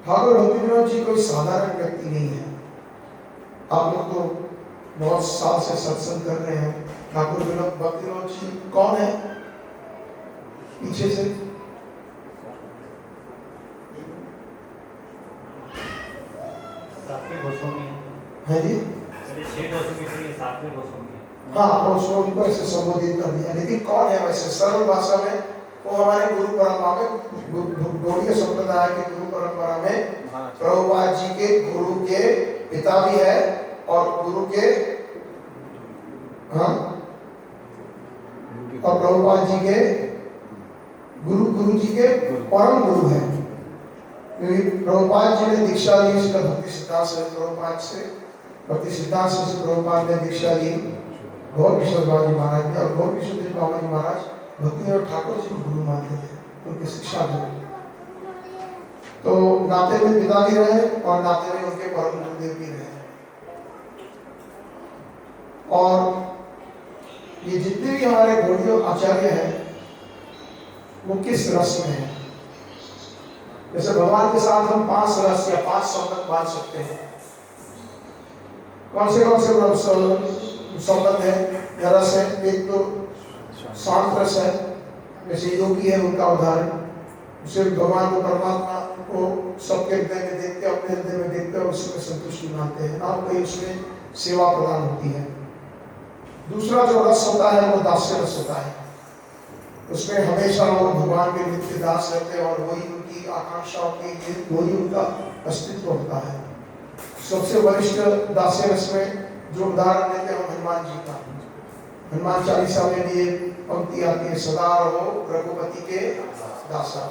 ठाकुर भक्ति विनोद जी कोई साधारण व्यक्ति नहीं है। आप लोग तो बहुत साल से सत्संग कर रहे हैं। ठाकुर भक्ति विनोद जी कौन है? पीछे से है जी। हाँ, उसको ऊपर से संबोधित कर दिया, लेकिन कौन है वैसे सरल भाषा में? वो हमारे गुरु परंपरा में, गौड़ीय संप्रदाय के गुरु परंपरा में प्रभुपाद जी के गुरु के पिता भी है और गुरु के और प्रभुपाद जी के गुरु जी के परम गुरु है। प्रभुपाद जी ने दीक्षा ली इसका भक्ति सिद्धांत से, प्रभुपाद से भक्ति सिद्धांत से प्रभुपाद ने दीक्षा ली गौर किशोर बाबा जी महाराज ने, और गौर किशोर बाबा जी महाराज भक्ति और ठाकुर जी को गुरु मानते थे, उनकी शिक्षा दी। तो नाते में पिता भी रहे और नाते में उनके परम गुरुदेव भी रहे। और ये जितने भी हमारे गौड़ीय आचार्य हैं वो किस रस में है? जैसे भगवान के साथ हम 5 रस या 5 संबंध बांध सकते हैं। कौन से संबंध है या रस है? एक तो शांत रस है, जैसे योगी है उनका उदाहरण, सिर्फ भगवान को परमात्मा को सबके हृदय में देखते, अपने हृदय में देखते और उसमें संतुष्टि मानते हैं, ना कोई उसमें सेवा प्रदान होती है। दूसरा जो रस होता है वो दास्य रस होता है, उसमें हमेशा वो भगवान के नित्य दास रहते हैं और वही उनकी आकांक्षाओं की, वही उनका अस्तित्व होता है। सबसे वरिष्ठ दास्य रस में जो उदाहरण देते हैं हनुमान जी का, हनुमान चालीसा में भी पंक्ति आती है, सदा रहो रघुपति के दासा।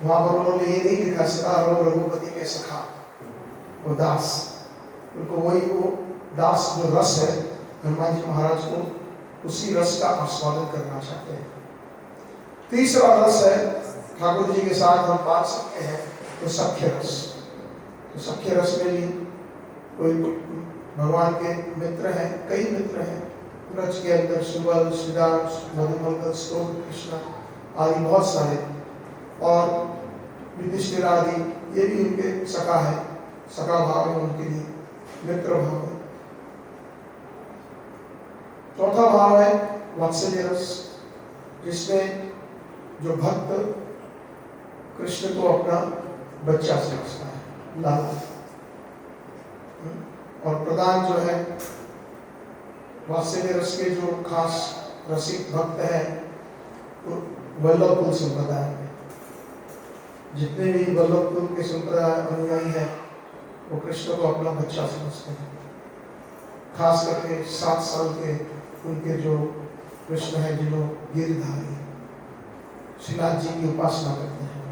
वहां पर उन्होंने ये नहीं लिखा सदा रहो रघुपति के सखा, वो दास, उनको वही वो दास जो रस है हनुमान जी महाराज को उसी रस का आस्वादन करना चाहते हैं। तीसरा रस है ठाकुर जी के साथ हम बांध सकते हैं तो सख्य रस। तो सख्य रस में भी कोई भगवान के मित्र हैं, कई मित्र हैं ब्रज के अंदर, सुबल, श्रीदास, मधुमंगल, स्तोम, कृष्ण आदि बहुत सारे, और युधिष्ठिर आदि, ये भी उनके सखा है, सखा भाव है उनके लिए, मित्र भाव है। चौथा भाव है वात्सल्य रस, जिसमें जो भक्त कृष्ण को अपना बच्चा समझता है, लाला। और प्रधान जो है वात्सल्य रस के जो खास रसिक भक्त है वल्लभकुल संप्रदाय में, जितने भी वल्लभकुल के संप्रदाय अनुयायी हैं वो कृष्ण को अपना बच्चा समझते हैं। खास करके 7 साल के उनके जो कृष्ण है, जिन्हों गिरधारी श्रीनाथ जी की उपासना करते हैं।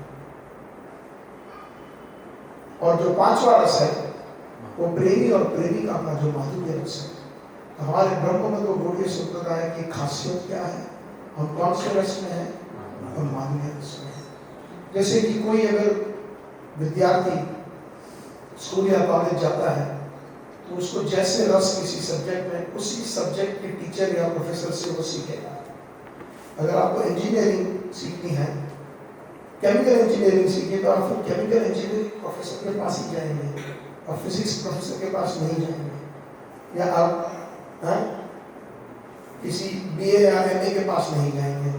और जो 5वां रस है वो प्रेमी और प्रेमिका का जो माधुर्य रस है। हमारे ब्रह्म में तो गौड़ीय संप्रदाय की खासियत क्या है? हम कौन से रस में हैं? हम माधुर्य रस में हैं। जैसे कि कोई अगर विद्यार्थी स्कूल या कॉलेज जाता है तो उसको जैसे रस किसी सब्जेक्ट में, उसी सब्जेक्ट के टीचर या प्रोफेसर से वो सीखेगा। अगर आपको इंजीनियरिंग सीखनी है, केमिकल इंजीनियरिंग सीखनी, तो आप फिर केमिकल इंजीनियरिंग प्रोफेसर के पास ही जाएंगे और फिजिक्स प्रोफेसर के पास नहीं जाएंगे, या आप किसी बीए या एमए के पास नहीं जाएंगे।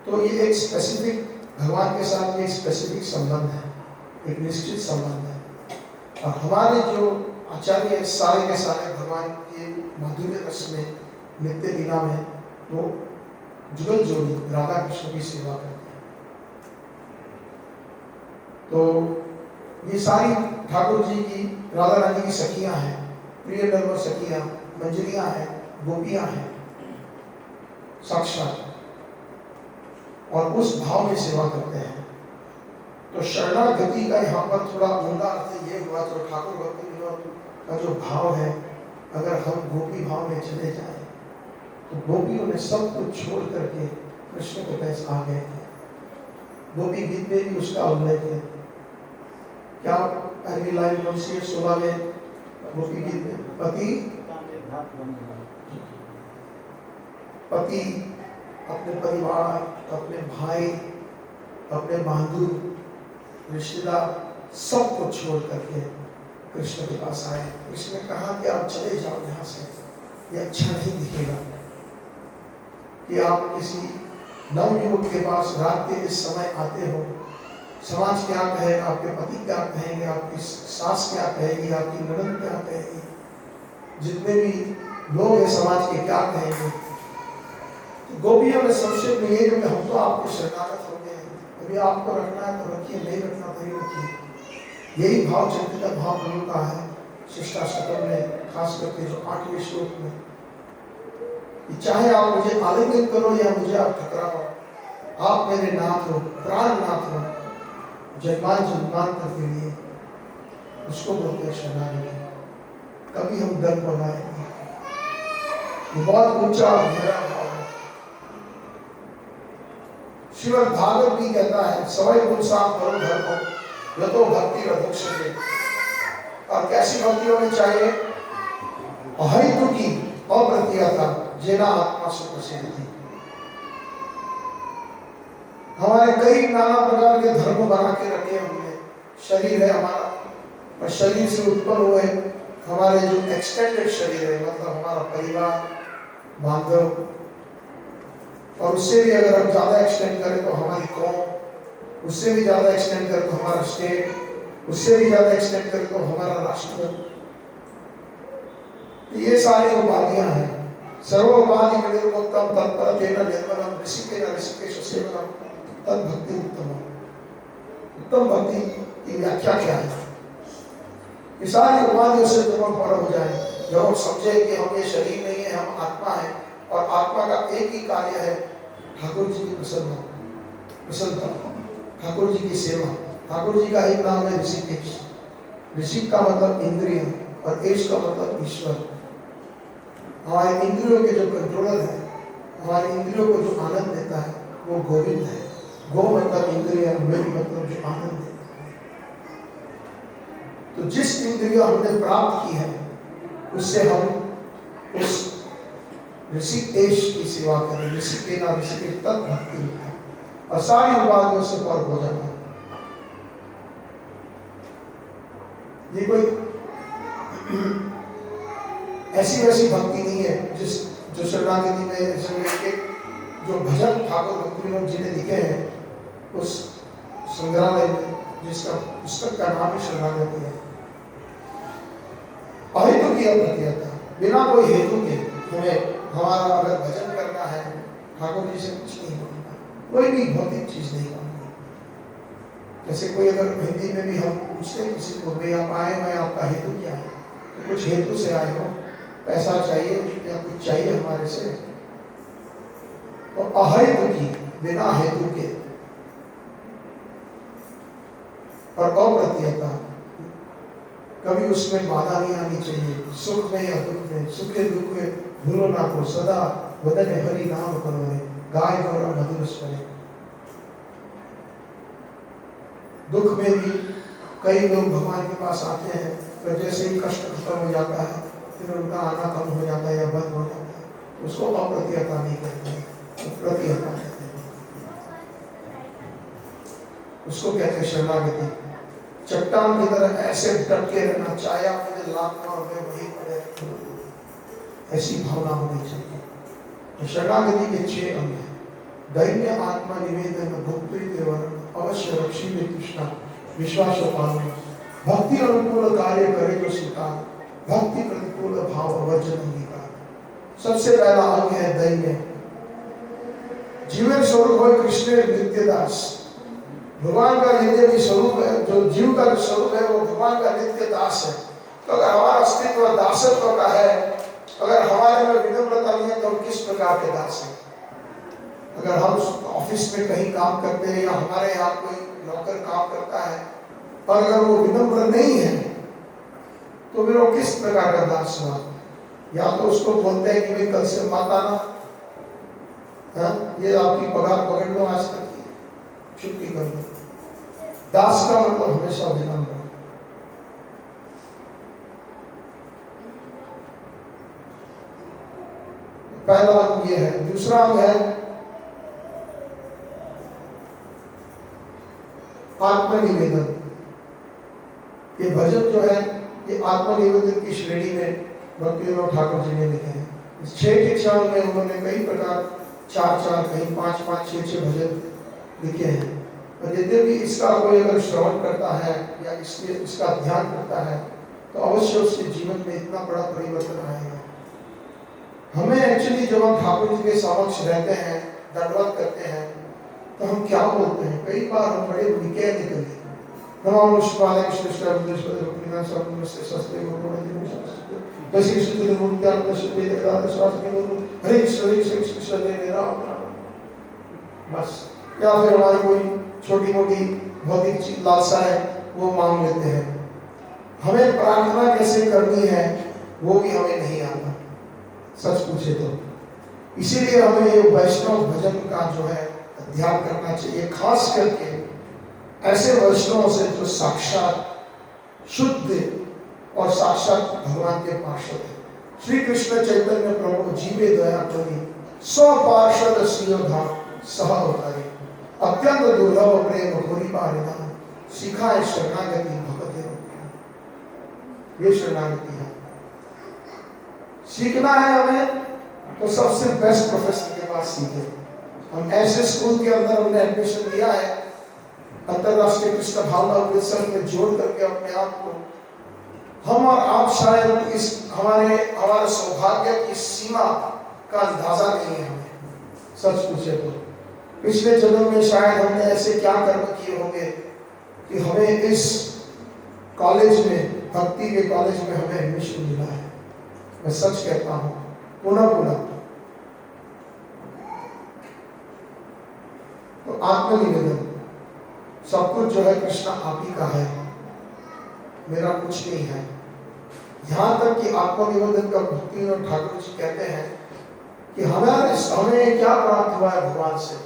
तो ये एक स्पेसिफिक, भगवान के साथ एक स्पेसिफिक संबंध है, एक निश्चित संबंध है। और हमारे जो आचार्य सारे के सारे भगवान के माधुर्य रस में, नित्य लीला में वो जुगल जोड़ी राधा कृष्ण की सेवा करते हैं। तो ये सारी ठाकुर जी की, राधा रानी की सखियां हैं, प्रिय नर्म सखियां, मंजरियां हैं, गोपियां हैं साक्षात, और उस भाव में सेवा करते हैं। तो शरणागति का यहाँ पर थोड़ा ऊंधा अर्थ ये हुआ, तो ठाकुर भक्ति विनोद का जो भाव है, अगर हम गोपी भाव में चले जाएं तो गोपियों ने सब कुछ छोड़ करके कृष्ण के पास आ गए थे। गोपी गीत में भी उसका उल्लेख है। क्या पहली लाइन कौन सी है? 16वें गोपी गीत में, पति अपने परिवार, अपने भाई, अपने बहादुर, रिश्तेदार सब कुछ छोड़ करके कृष्ण के पास आए। कृष्ण ने कहा कि आप चले जाओ यहाँ से, ये अच्छा नहीं दिखेगा कि आप किसी नवयुवक के पास रात के इस समय आते हो। समाज क्या कहेगा, आपके पति क्या कहेंगे, आपकी सास क्या कहेगी, आपकी ननद क्या कहेगी, जितने भी लोग हैं समाज के क्या कहेंगे। तो गोपियों ने सबसे ये जो हम तो आपके शरणागत हो गए हैं, अभी आपको रखना है तो रखिए, नहीं रखना तो नहीं रखिए। यही भाव चैतन्य भाव गुरु का है शिष्टाष्टकम में, खास करके जो 8वें श्लोक में, कि चाहे आप मुझे आलिंगन करो या मुझे आप ठकराओ, आप मेरे नाथ हो, प्राण नाथ हो, जन्मांतर के लिए। उसको बोलते हैं शरणागति। कभी हम डर बनाएंगे, ये बहुत ऊंचा और गहरा भाव है। श्रीमद् भागवत भी कहता है सवै पुंसाम करो धर्मो यतो भक्ति रघुक्षते। और कैसी भक्ति होनी चाहिए? अहेतुकी अप्रतिहता जेना आत्मा से प्रसिद्ध थी। हमारे कई नाना प्रकार के धर्म बना के रखे हमने। शरीर है हमारा, और शरीर से उत्पन्न हुए हमारे जो एक्सटेंडेड शरीर है, मतलब हमारा परिवार, बांधव, और उससे भी अगर हम ज्यादा एक्सटेंड करें तो हमारी कौम, उससे भी ज्यादा एक्सटेंड करें तो हमारा स्टेट, उससे भी ज्यादा एक्सटेंड करें तो हमारा राष्ट्र। ये सारी उपाधियां हैं। सर्वोपाधि निर्मुक्तम तत्पर तेन निर्मलम ऋषिकेन ऋषिकेश सेवनम तद भक्ति उत्तम। उत्तम भक्ति की व्याख्या क्या है? ये सारी उपाधियों से तुम पर हो जाए। जब हम समझे कि हम ये शरीर नहीं है, हम आत्मा है, और आत्मा का एक ही कार्य है ठाकुर जी की प्रसन्नता, ठाकुर जी की सेवा। ठाकुर जी का एक नाम है ऋषिकेश। ऋषि का मतलब इंद्रिय और एश का मतलब ईश्वर। हमारे इंद्रियों के जो कंट्रोलर है, हमारे इंद्रियों को जो आनंद देता है वो गोविंद है। गो मतलब इंद्रिय, मेरी मतलब जो आनंद देता है। तो जिस इंद्रिय हमने प्राप्त की है उससे हम उस ऋषिकेश की सेवा करें। ऋषिकेश तद भक्ति, और सारी उपाधियों से पर हो जाना। ये कोई ऐसी वैसी भक्ति नहीं है जो शरणागति में जो भजन ठाकुर भक्ति विनोद जी ने लिखे हैं उस संग्रहालय में, जिसका पुस्तक का नाम ही शरणागति है। अहेतु की अप्रतिहता, बिना कोई हेतु के हमें हमारा अगर भजन करना है, ठाकुर जी से कुछ नहीं मांगना, कोई भी भौतिक चीज नहीं मांगनी। जैसे कोई अगर हिंदी में भी हम पूछते हैं किसी को, भाई आप आए हैं, आपका हेतु क्या है, तो कुछ हेतु से आए हो, पैसा चाहिए या कुछ चाहिए हमारे से, तो अहेतु की, बिना हेतु के, और अप्रतिहता, कभी उसमें बाधा नहीं आनी चाहिए। सुख में या दुख में, सुख के दुख में भूलो ना को, सदा वदन हरि नाम करो रे, गाय गौरा मधुर स्वरे। दुख में भी कई लोग भगवान के पास आते हैं, तो जैसे ही कष्ट खत्म हो जाता है फिर उनका आना कम हो जाता है या बंद हो जाता है, उसको अप्रतिहता नहीं कहते हैं, प्रतिहता कहते हैं। उसको कहते हैं शरणागति। चट्टान की तरह ऐसे डट के रहना, चाहे आप मुझे लाखों रुपए वहीं पड़े, ऐसी भावना होनी चाहिए। तो शरणागति के 6 अंग हैं। दैन्य आत्मा निवेदन, भक्ति देवरण, अवश्य रक्षी में कृष्णा, विश्वास पालन, भक्ति अनुकूल कार्य करे तो स्वीकार, भक्ति प्रतिकूल भाव अवर्जन अंगीकार। सबसे पहला अंग है दैन्य। जीवन स्वरूप हो कृष्ण नित्य दास। भगवान का नित्य भी स्वरूप है, जो जीव का जो स्वरूप है वो भगवान का नित्य दास है। तो अगर हमारा अस्तित्व दासत्व का है, अगर हमारे में विनम्रता नहीं है तो हम किस प्रकार के दास हैं? अगर हम ऑफिस में कहीं काम करते हैं या हमारे यहाँ कोई नौकर काम करता है और अगर वो विनम्र नहीं है तो फिर वो किस प्रकार का दास हुआ? या तो उसको बोलते हैं कि भाई कल से मत आना, ये आपकी पगार पकड़ लो, आज तक की छुट्टी कर लो। दास का मतलब हमेशा विनम्र। पहला अंग ये है। दूसरा अंग है आत्मनिवेदन। ये भजन जो है ये आत्मनिवेदन की श्रेणी में भक्ति विनोद ठाकुर जी ने लिखे हैं। इस 6 कक्षाओं में उन्होंने कई प्रकार 4-4 कहीं 5-5 6-6 भजन लिखे हैं। और यद्यपि इसका कोई अगर श्रवण करता है या इसका ध्यान करता है तो अवश्य उसके जीवन में इतना बड़ा परिवर्तन आएगा। हमें एक्चुअली जब हम ठाकुर जी के समक्ष रहते हैं, दंडवत करते हैं, तो हम क्या बोलते हैं? कई बार हम बड़े निकय निकलते हैं। नमो विष्णुपादाय कृष्णेश्वर वृंदेश्वर रुक्मिणा सर्वनमस्ते सस्ते गोपवंदे जैसे कृष्ण के मूर्ति त्याग शुद्ध दादा श्वास के गुरु हरे कृष्ण कृष्ण हरे राम राम। बस या फिर हमारी कोई छोटी मोटी भौतिक लालसा है वो मांग लेते हैं। हमें प्रार्थना कैसे करनी है वो भी हमें नहीं आता, सच पूछे तो। इसीलिए हमें ये वैष्णव भजन का जो है अध्ययन करना चाहिए, खास करके ऐसे वैष्णवों से जो साक्षात शुद्ध और साक्षात भगवान के पार्षद है। श्री कृष्ण चैतन्य प्रभु जीवे दया करी स्व पार्षद सियोधा सह अवतारी अत्यंत दुर्लभ प्रेम घोरी पारिना सिखाए शरणागति भगवते। ये शरणागति है। सीखना है हमें तो सबसे बेस्ट प्रोफेसर के पास सीखे। हम ऐसे स्कूल के अंदर हमने एडमिशन लिया है, अंतरराष्ट्रीय कृष्ण भावना उपदेशक में जोड़ करके अपने आप को, हम और आप शायद इस हमारे सौभाग्य की सीमा का अंदाजा नहीं है हमें, सच पूछे तो। पिछले जन्म में शायद हमने ऐसे क्या कर्म किए होंगे कि हमें इस कॉलेज में, भक्ति के कॉलेज में हमें एडमिशन मिला है। मैं सच कहता हूँ पुनः पुनः। तो आत्मनिवेदन सब कुछ जो है कृष्ण आप ही का है, मेरा कुछ नहीं है। यहाँ तक कि आत्मनिवेदन का भक्ति विनोद ठाकुर जी कहते हैं कि हमें क्या प्राप्त हुआ है भगवान से।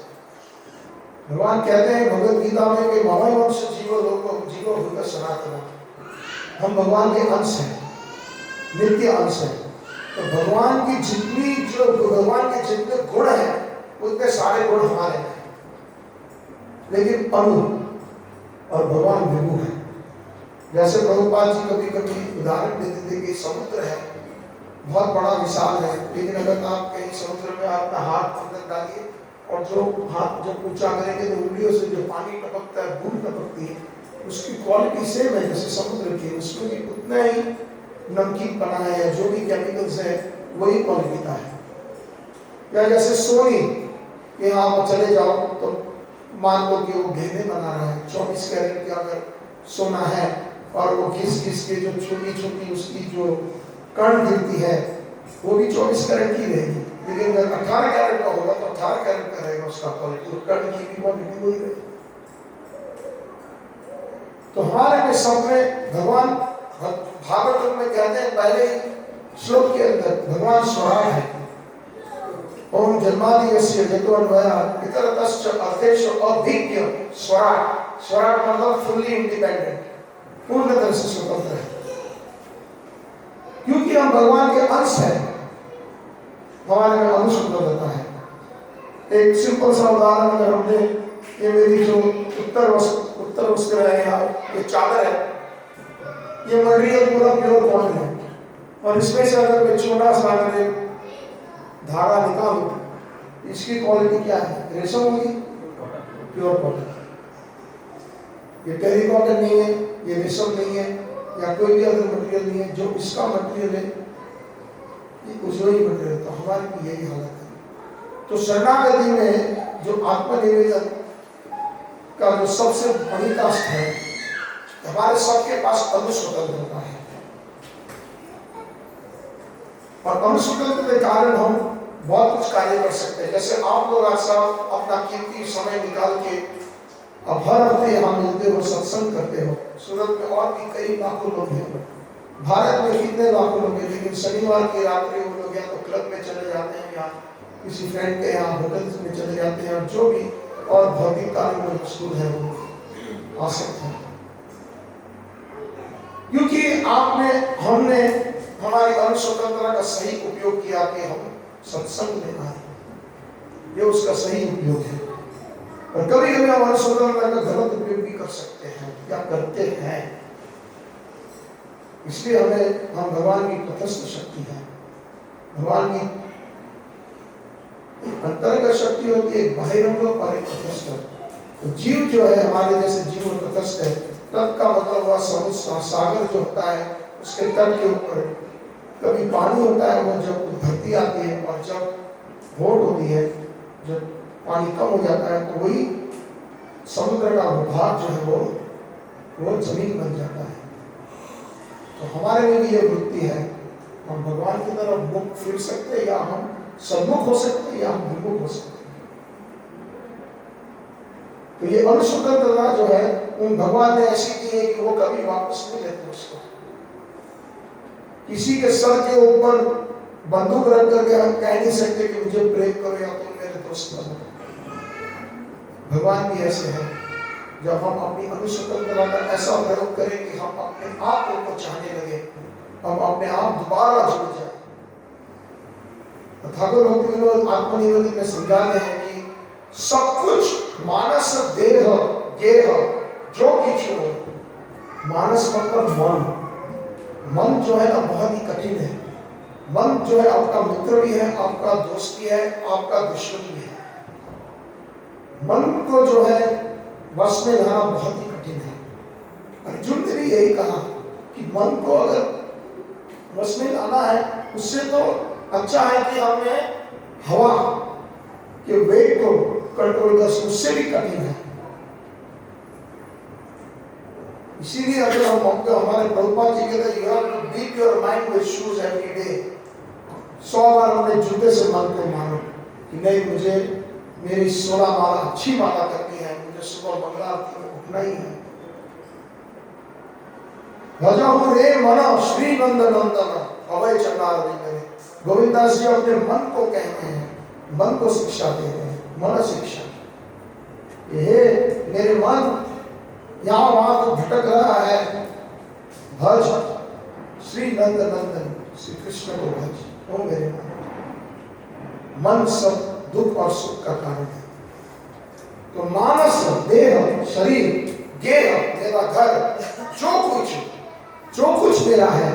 भगवान कहते हैं भगवद गीता में कि ममैव वंश जीवो लोको जीवो भूत सनातन। हम भगवान के अंश हैं, नित्य अंश हैं। तो भगवान के जितने गुण हैं उतने सारे गुण हमारे हैं, लेकिन अणु और भगवान विभु है। जैसे प्रभुपाद जी कभी कभी उदाहरण देते थे कि समुद्र है, बहुत बड़ा विशाल है, लेकिन अगर आप कहीं समुद्र में अपना हाथ अंदर डालिए और जो हाथ जब ऊंचा करेंगे तो उंगलियों से जो पानी टपकता है, बूंद टपकती है, उसकी क्वालिटी सेम है जैसे समुद्र की। उसमें भी उतना ही नमकीन बना है या जो भी केमिकल्स है वही क्वालिटी का है। या जैसे सोनी कि आप चले जाओ तो मान लो कि वो गहने बना रहा है, 24 कैरेट का अगर सोना है और वो घिस घिस के जो छोटी छोटी उसकी जो कण गिरती है वो भी 24 कैरेट की रहेगी। लेकिन अगर 18 कैरेट का होगा तो 18 कैरेट का रहेगा उसका क्वालिटी, कण की भी क्वालिटी वही रहेगी। तो हमारे में सब में भगवान भागवत में कहते हैं पहले श्लोक के अंदर भगवान स्वराट है। ओम जन्मादियस्य जतोन्वया इतरतश्च अर्थेषु अभिज्ञ स्वराट। स्वराट मतलब फुल्ली इंडिपेंडेंट, पूर्ण तरह से स्वतंत्र है। क्योंकि हम भगवान के अंश हैं, हमारे में अनुस्वतंत्रता है। एक सिंपल सा उदाहरण अगर हमने, ये मेरी जो उत्तर वस्त्र है, यहाँ ये चादर है, ये मटेरियल पूरा प्योर कॉटन है और इसमें से अगर मैं छोटा सा अगर धागा निकालूं, इसकी क्वालिटी क्या है? रेशम होगी, प्योर कॉटन। ये टेरी कॉटन नहीं है, ये रेशम नहीं है या कोई भी अदर मटेरियल नहीं है। जो इसका मटेरियल है ये कुछ ही मटेरियल। तो हमारी भी यही हालत है। तो शरणागति में जो आत्मनिवेदन का जो सबसे बड़ी कास्ट है, हमारे सबके पास अनुस्वतंत्रता है और अनुस्वतंत्रता के कारण हम बहुत कुछ कार्य कर सकते हैं। जैसे आप लोग आज सब अपना कीमती समय निकाल के अब हर हफ्ते यहाँ मिलते हो, सत्संग करते हो। सूरत में और भी कई लाखों लोग हैं, भारत में कितने लाखों लोग हैं, लेकिन शनिवार की रात्रि वो लोग या तो क्लब में चले जाते हैं या किसी फ्रेंड के यहाँ होटल में चले जाते हैं और जो भी और भौतिक कार्य में मशगूल है वो आ सकते हैं। क्योंकि हमने हमारी अनुस्वतंत्रता का सही उपयोग किया कि हम सत्संग में आए, ये उसका सही उपयोग है। और कभी कभी हम अनुस्वतंत्रता का गलत उपयोग भी कर सकते हैं या करते हैं। इसलिए हम भगवान की तटस्थ शक्ति है, भगवान की अंतर्गत शक्ति होती है, बहिरंग और एक तटस्थ। तो जीव जो है हमारे जैसे जीव तटस्थ है। तट का मतलब हुआ समुद्र, सागर जो होता है उसके तट के ऊपर कभी पानी होता है, वो जब धरती आती है और जब होड़ होती है, जब पानी कम हो जाता है तो वही समुद्र का भाग जो है वो जमीन बन जाता है। तो हमारे में भी ये वृत्ति है, हम भगवान की तरफ मुख फिर सकते हैं, या हम सन्मुख हो सकते हैं, या हम विमुख हो सकते हैं। तो ये अनुस्वतंत्रता जो है उन भगवान ने ऐसी की है कि वो कभी वापस नहीं लेते उसको। किसी के सर के ऊपर बंदूक रख करके हम कह नहीं सकते कि मुझे प्रेम करो या तुम मेरे दोस्त बनो। भगवान भी ऐसे है, जब हम अपनी अनुस्वतंत्रता का ऐसा प्रयोग करें कि हम अपने आप को चाहने लगे, हम अपने आप दोबारा जुड़ जाए। ठाकुर भक्ति विनोद आत्मनिवेदन में समझाते हैं कि सब कुछ मानस देह गेह जो किछु हो। मानस मतलब मन। मन जो है ना बहुत ही कठिन है। मन जो है आपका मित्र भी है, आपका दोस्त भी है, आपका दुश्मन भी है। मन को जो है वश में लाना बहुत ही कठिन है। अर्जुन ने भी यही कहा कि मन को अगर वश में लाना है, उससे तो अच्छा है कि हमने हवा के वेग को कंट्रोल कर, उससे भी कठिन है। इसीलिए अगर हम हमारे प्रभुपाद जी कहते हैं, you have to beat your mind with shoes every day. 100 बार अपने जूते से मन को मारो कि नहीं, मुझे मेरी 16 माला अच्छी माला करनी है, मुझे सुबह मंगला आरती में उठना ही है। भजहु रे मन श्री नंद नंदन अभय चंडाल विंदन। गोविंदास जी अपने मन को कहते हैं, मन को शिक्षा दे रहे हैं, मन शिक्षा। ये मेरे मन यहाँ वहां तो भटक रहा है, भज श्री नंद नंदन, श्री कृष्ण को भज। ओ मेरे मन सब दुख और सुख का कारण है। तो मानस देह शरीर गेह मेरा घर, जो कुछ मेरा है,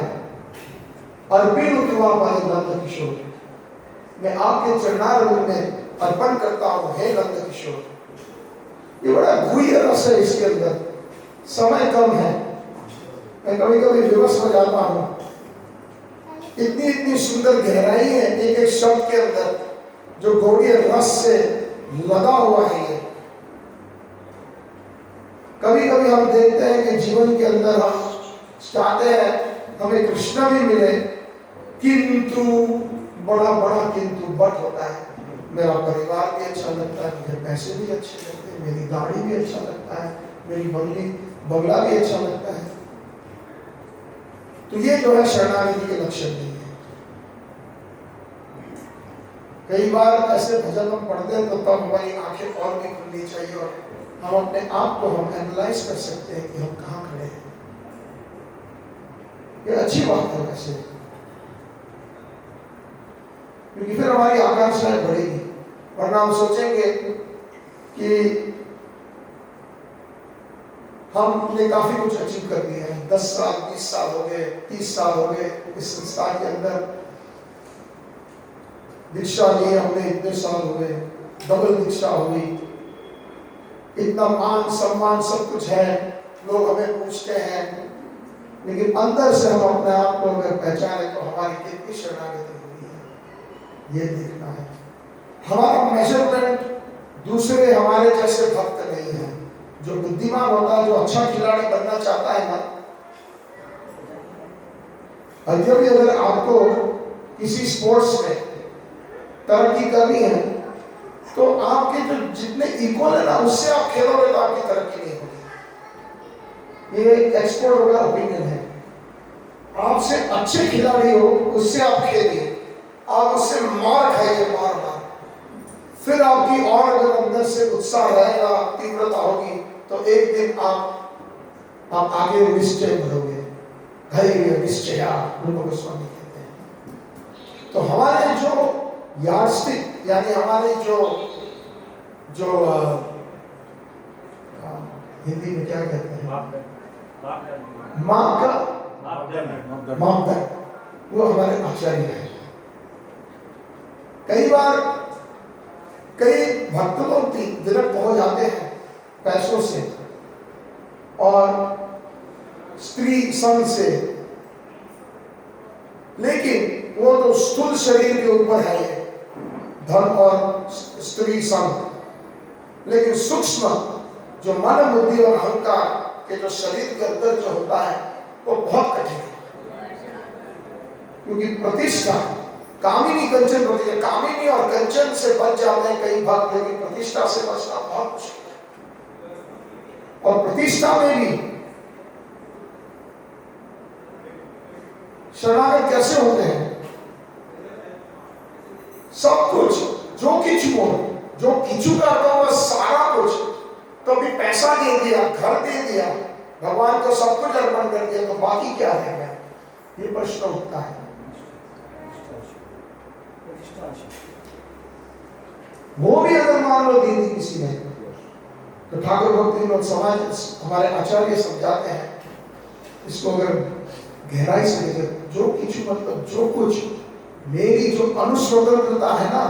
अर्पित उतवा वाले नंद किशोर, मैं आपके चरणारविंद में अर्पण करता हूँ हे नंद किशोर। ये बड़ा गुह्य रस है इसके अंदर। समय कम है, मैं कभी कभी विवश हो जाता हूँ। इतनी सुंदर गहराई है एक एक शब्द के अंदर, जो गौड़ीय रस से लगा हुआ है। ये कभी कभी हम देखते हैं कि जीवन के अंदर हम चाहते हैं हमें कृष्ण भी मिले, किंतु बड़ा किंतु बट होता है। मेरा परिवार भी अच्छा लगता है, मुझे पैसे भी अच्छे लगते हैं, मेरी गाड़ी भी अच्छा लगता है, मेरी बंगला भी अच्छा लगता है। तो ये जो है शरणागति के लक्षण नहीं है। कई बार ऐसे भजन हम पढ़ते हैं तो तब हमारी आंखें और भी खुलनी चाहिए और हम अपने आप को हम एनालाइज कर सकते हैं कि हम कहाँ खड़े हैं। ये अच्छी बात है वैसे, क्योंकि फिर हमारी आकांक्षाएं बढ़ेगी, वरना हम सोचेंगे कि हमने काफी कुछ अचीव कर लिया है। 10 साल 20 साल हो गए, 30 साल हो गए इस संस्थान के अंदर, दीक्षा ली हमने, इतने साल हो गए, डबल दीक्षा हुई, इतना मान सम्मान सब कुछ है, लोग हमें पूछते हैं, लेकिन अंदर से हम अपने आप को अगर पहचाने तो हमारी कितनी शरणागति हुई है, ये देखना है। हमारा मेजरमेंट दूसरे हमारे जैसे भक्त नहीं है। जो बुद्धिमान होता है, जो अच्छा खिलाड़ी बनना चाहता है ना, अगर आपको किसी स्पोर्ट्स में तरक्की करनी है तो आपके जो जितने इक्वल है ना, उससे आप खेलोगे तो आपकी तरक्की नहीं होगी। ये एक एक्सपर्ट वाला ओपिनियन है। आपसे अच्छे खिलाड़ी हो, उससे आप खेलिए, आप उससे मार खाइए, मार फिर आपकी और अगर अंदर से उत्साह रहेगा, तीव्रता होगी, तो एक दिन आप आगे निश्चय बढ़ोगे। धैर्य निश्चया रूप गोस्वामी कहते हैं। तो हमारे जो यार्डस्टिक, यानी हमारे जो हिंदी में क्या कहते हैं, मापदंड, वो हमारे आचार्य हैं। कई बार कई भक्त लोग भी विरक्त हो जाते हैं पैसों से और स्त्री संग से, लेकिन वो तो स्थूल शरीर के ऊपर है ये धन और स्त्री संग, लेकिन सूक्ष्म जो मन बुद्धि और अहंकार के जो शरीर के अंदर जो होता है वो बहुत कठिन है। क्योंकि प्रतिष्ठा, कामिनी कंचन प्रतिष्ठा, कामिनी और कंचन से बच जाते हैं कई भक्त, लेकिन प्रतिष्ठा से बचना बहुत मुश्किल है। और प्रतिष्ठा में भी शरणागत कैसे होते हैं? सब कुछ जो किचु का होगा सारा कुछ, तो अभी पैसा दे दिया, घर दे दिया, भगवान को सब कुछ अर्पण कर दिया, तो बाकी क्या रहेगा? ये प्रश्न उठता है। वो भी अगर मान लो दे दी किसी ने, तो ठाकुर भक्ति विनोद समाज हमारे आचार्य समझाते हैं, इसको अगर गहराई से देखें, जो किचु मतलब जो कुछ, मेरी जो अनुस्वतंत्रता है ना,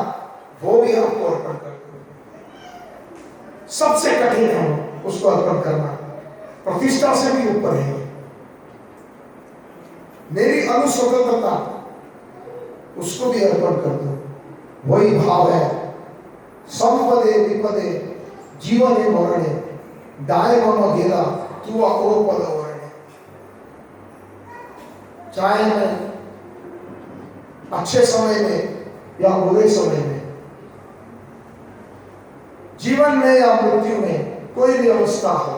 वो भी आपको अर्पण करते हो। सबसे कठिन है उसको अर्पण करना, प्रतिष्ठा से भी ऊपर है। मेरी अनुस्वतंत्रता उसको भी अर्पण कर दो। वही भाव है, संपदे विपदे जीवने मरणे दाय मम गेला तू अको पद वर्णे। चाहे मैं अच्छे समय में या बुरे समय में, जीवन में या मृत्यु में, कोई भी अवस्था हो,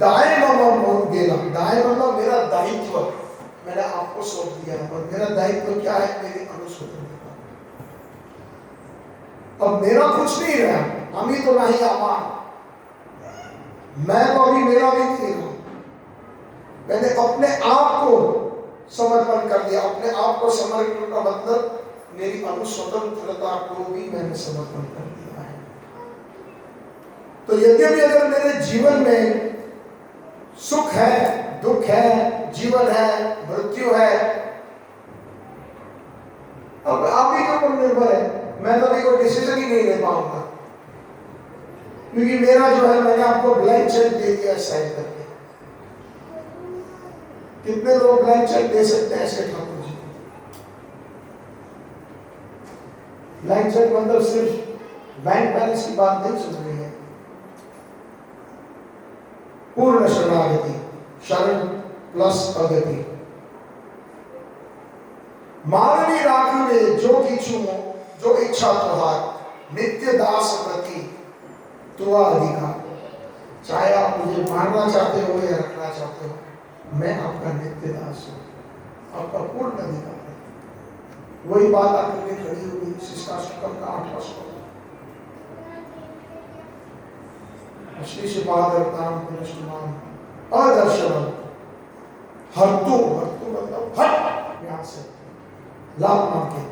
दाय मम गेला, दाय मतलब मेरा दायित्व, मैंने आपको सौंप दिया है, और मेरा दायित्व क्या है? मेरी अनुस्वतंत्रता। अब मेरा कुछ नहीं रहा, हम ही तो नहीं आमा, मैं तो अभी मेरा भी नहीं रहा, मैंने अपने आप को समर्पण कर दिया। अपने आप को समर्पण का मतलब मेरी अनुस्वतंत्रता को भी मैंने समर्पण कर दिया है। तो यद्यपि अगर मेरे जीवन में सुख है, दुख है, जीवन है, मृत्यु है, अब आप ही के ऊपर निर्भर है, मैं तो अभी कोई डिसीजन ही नहीं ले पाऊंगा, क्योंकि मेरा जो है, मैंने आपको ब्लैंक चेक दे दिया साइन करके। कितने लोग ब्लैंक चेक दे सकते हैं ऐसे ठाकुर जी? ब्लैंक चेक मतलब सिर्फ बैंक बैलेंस की बात नहीं सुन रही है। पूर्ण शरणागति, शरण प्लस अगति। मानवी राख में जो किछु जो इच्छा तुहार, नित्य दास प्रति तुआ अधिकार। चाहे आप मुझे मारना चाहते हो या रखना चाहते हो, मैं आपका नित्य दास हूं, आपका पूर्ण अधिकार है। वही बात आपके लिए खड़ी हुई शिष्टाष्टकम का 8वां श्लोक। श्री शिवादरताम पुनश्चमान अदर्शनम हर्तु, हर्तु मतलब हट, यहां से लाभ मार के,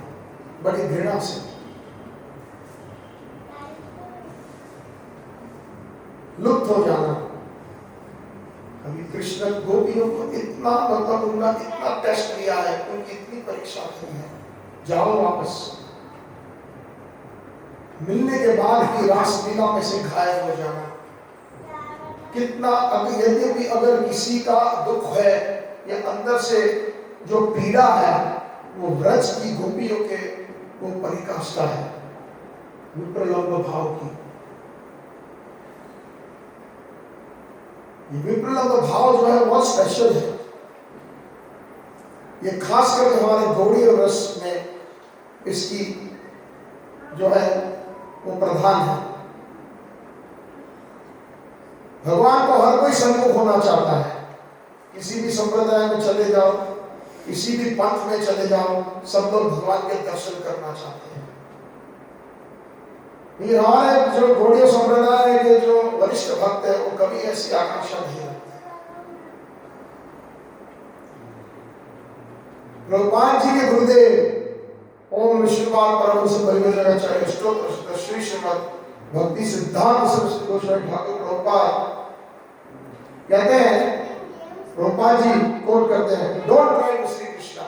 बड़ी घृणा से लुप्त हो जाना। अभी कृष्ण गोपियों को इतना मतलब उनका इतना टेस्ट लिया है, उनकी इतनी परीक्षा की है, जाओ वापस। मिलने के बाद ही रासलीला में से घायल हो जाना। कितना यद्यपि अगर किसी का दुख है या अंदर से जो पीड़ा है, वो व्रज की गोपियों के वो परिकाष्ठा है, विप्रलंब भाव की। ये विप्रलंब भाव जो है बहुत स्पेशल है। ये खास करके हमारे गौड़ीय रस में इसकी जो है वो प्रधान है। भगवान को हर कोई सन्मुख होना चाहता है। किसी भी संप्रदाय में चले जाओ, किसी भी पंथ में चले जाओ, सब लोग भगवान के दर्शन करना चाहते हैं। ये हमारे जो गौड़ीय संप्रदाय के जो वरिष्ठ भक्त है, वो कभी ऐसी आकांक्षा नहीं रखते। प्रभुपाद जी के गुरुदेव ओम विष्णुपाद परमहंस परिव्राजकाचार्य स्तोत्र श्री श्रीमद् भक्ति सिद्धांत सरस्वती गोस्वामी ठाकुर प्रभुपाद कहते हैं, प्रभुपाद जी कोट करते हैं, don't try to see Krishna,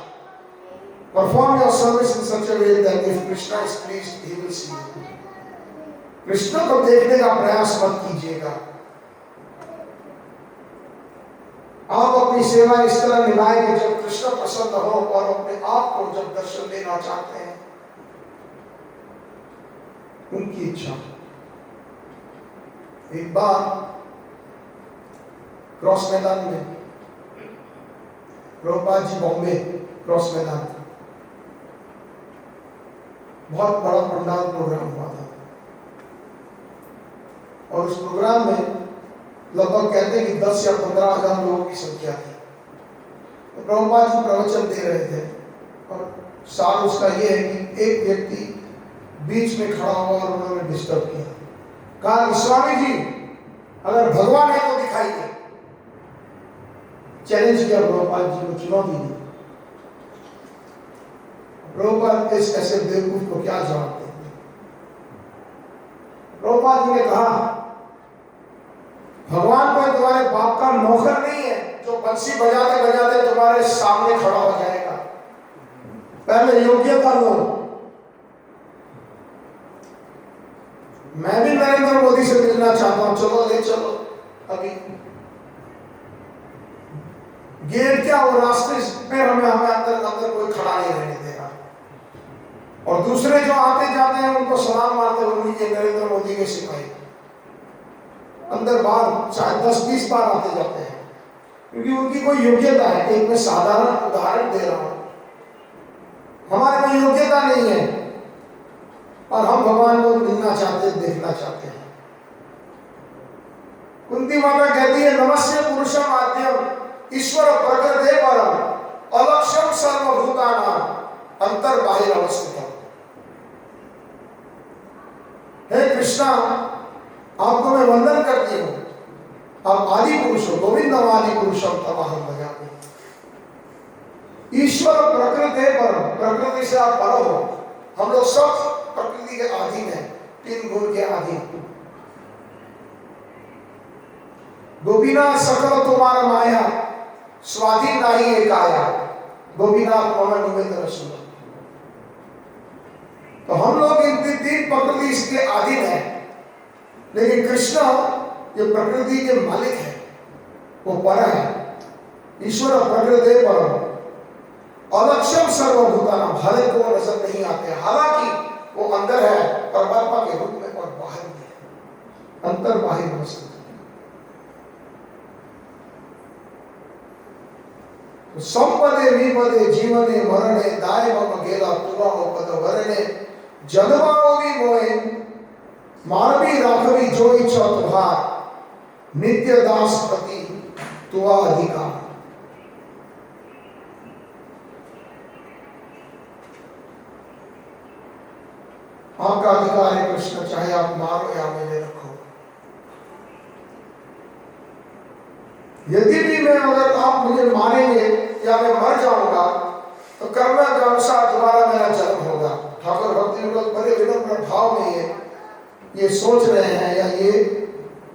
perform your service in such a way that if Krishna is pleased he will see you. Krishna को देखने का प्रयास मत कीजिएगा। आप अपनी सेवा इस तरह निभाएं कि जब कृष्ण प्रसन्न हो और अपने आप को जब दर्शन देना चाहते हैं, उनकी इच्छा। एक बार क्रॉस मैदान में, प्रभुपाद जी बॉम्बे क्रॉस मैदान, बहुत बड़ा पंडाल प्रोग्राम हुआ था और उस प्रोग्राम में लगभग कहते हैं कि 10 या 15,000 लोगों की संख्या थी। तो प्रभुपाद जी प्रवचन दे रहे थे और सार उसका ये है कि एक व्यक्ति बीच में खड़ा हुआ और उन्होंने डिस्टर्ब किया। कहा, स्वामी जी अगर भगवान है तो दिखाइए। चैलेंज किया प्रभुपाद जी को, चुनौती दी। प्रभुपाद इस ऐसे बेवकूफ को क्या जवाब देंगे। प्रभुपाद जी ने कहा, भगवान कोई तुम्हारे बाप का नौकर नहीं है जो बंसी बजाते बजाते तुम्हारे सामने खड़ा हो जाएगा। पहले योग्यता लो। मैं भी नरेंद्र मोदी से मिलना चाहता हूं, चलो ले चलो। अभी गेट क्या, वो रास्ते पे हमें अंदर कोई खड़ा नहीं रहने देगा। और दूसरे जो आते जाते हैं उनको सलाम मारते हुए ये नरेंद्र मोदी के सिपाही अंदर बाहर शायद 10-20 बार आते जाते हैं, क्योंकि उनकी कोई योग्यता है। एक मैं साधारण उदाहरण दे रहा हूं, हमारे में योग्यता नहीं है और हम भगवान को मिलना चाहते हैं, देखना चाहते हैं। कुंती माता कहती है, नमस्य पुरुषम आद्यम ईश्वर प्रकृते परम अलक्ष्यम सर्वभूतानां अंतर बाहिर अवस्थितम्। हे कृष्णा, आपको मैं वंदन करती हूँ, आप आदि पुरुष हो, गोविंदम आदि पुरुषम तमहम भजामि। ईश्वर प्रकृति परम, प्रकृति से आप पर हो। हम लोग सब प्रकृति के अधीन हैं, 3 गुण के अधीन। गोपीनाथ सकल तुम्हारा माया स्वाधीन नहीं एक आया, गोपीनाथ मम निवेदन सुनो। तो हम लोग इन 3 प्रकृति इसके अधीन हैं, लेकिन कृष्ण ये प्रकृति के मालिक है, वो पर है। ईश्वर प्रकृति परम अलक्ष्यम सर्वभूतानां, भले को नजर नहीं आते, हालांकि वो अंदर है परमात्मा के रूप में और बाहर भी है, अंतर बाहिर अवस्थित। संपदे विपदे जीवने मरणे दाय मम गेला तुवा पद वरणे जन्माओ भी मोए मानवी राघवी जो इच्छा तुहार नित्य दास प्रति तुआ अधिकार। आपका अधिकार है कृष्ण, चाहे आप मारो या मेरे रखो। यदि भी मैं, अगर आप मुझे मारेंगे या मैं मर जाऊंगा तो कर्म के अनुसार दोबारा मेरा जन्म होगा। ठाकुर भक्ति लोग बड़े विनम्र भाव में ये सोच रहे हैं या ये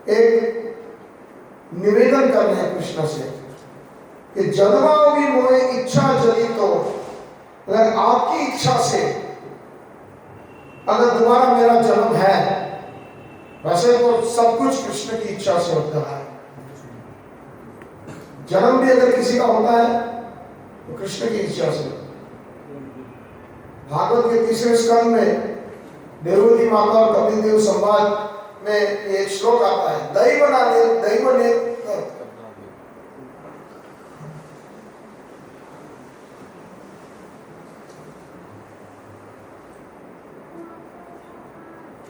एक निवेदन कर रहे हैं कृष्ण से कि जन्माओ भी मोए इच्छा जली, तो अगर आपकी इच्छा से अगर दोबारा मेरा जन्म है, वैसे तो सब कुछ कृष्ण की इच्छा से होता है। जन्म भी अगर किसी का होता है तो कृष्ण की इच्छा से। भागवत के 3रे स्कंद में देवहूति माता और कपिल देव संवाद में एक श्लोक आता है, दैव ने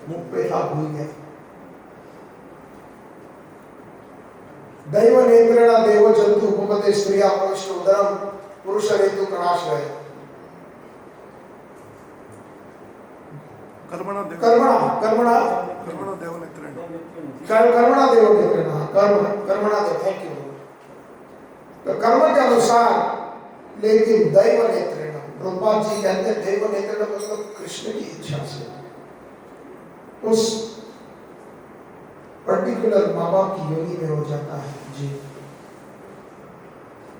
मुख पे था, भूल गए। दैव नेत्रेण देव जंतु उपपते स्त्रिया प्रविष्ट उदरम पुरुष हेतु कणाश्रय। कर्मणा देव नेत्रेण, थैंक यू। तो कर्म के अनुसार, लेकिन दैव नेत्रेण, प्रभुपाद जी कहते हैं दैव नेत्रेण मतलब कृष्ण की इच्छा से, उस पर्टिकुलर माँ बाप की योनि में हो जाता है जी।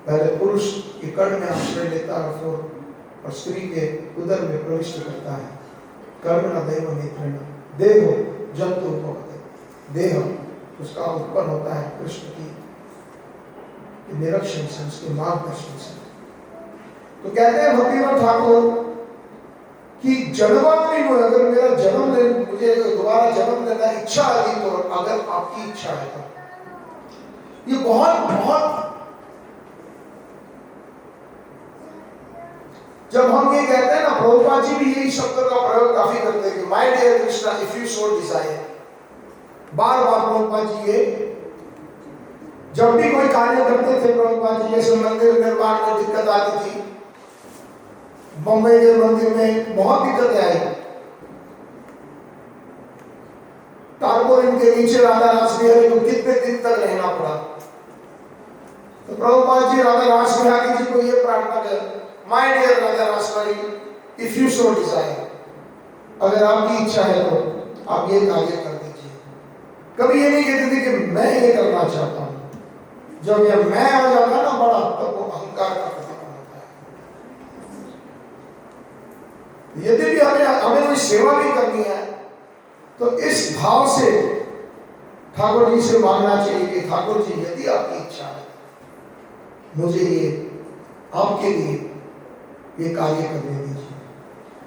पहले पुरुष के कर्ण में आश्रय लेता है और स्त्री के उदर में प्रविष्ट करता है। कर्मणा देव नेत्रेण देह जंतु देह उसका उत्पन्न होता है कृष्ण की निरीक्षण से, उसके मार्गदर्शन से। तो कहते हैं भक्तिनाथ ठाकुर कि जन्मांतरी में अगर मेरा जन्म ले, मुझे दोबारा जन्म लेना इच्छा है तो अगर आपकी इच्छा है तो ये बहुत बहुत जब हम ये कहते हैं ना, प्रभुपाद जी भी यही शब्द का प्रयोग काफी करते हैं कि my dear Krishna if you so desire. बार बार प्रभुपाद जी ये जब भी कोई कार्य करते थे, प्रभुपाद जी जैसे मंदिर निर्माण में दिक्कत आती थी, बम्बई के मंदिर में बहुत दिक्कतें आई, टारपोलिन के नीचे राधा रास बिहारी को कितने दिन तक रहना पड़ा। तो प्रभुपाद जी राधा रास बिहारी जी को ये प्रार्थना कर, माय डियर राधा रास Bihari if you so Dzire, अगर आपकी इच्छा है तो आप ये कार्य कर दीजिए। कभी ये नहीं कहते थे कि मैं ये करना चाहता हूं। जब ये मैं आ जाता ना बड़ा, तब वो अहंकार का प्रतीक होता है। यदि भी हमें कोई सेवा भी करनी है तो इस भाव से ठाकुर जी से मांगना चाहिए कि ठाकुर जी यदि आपकी इच्छा है मुझे ये आपके लिए ये कार्य करने दीजिए।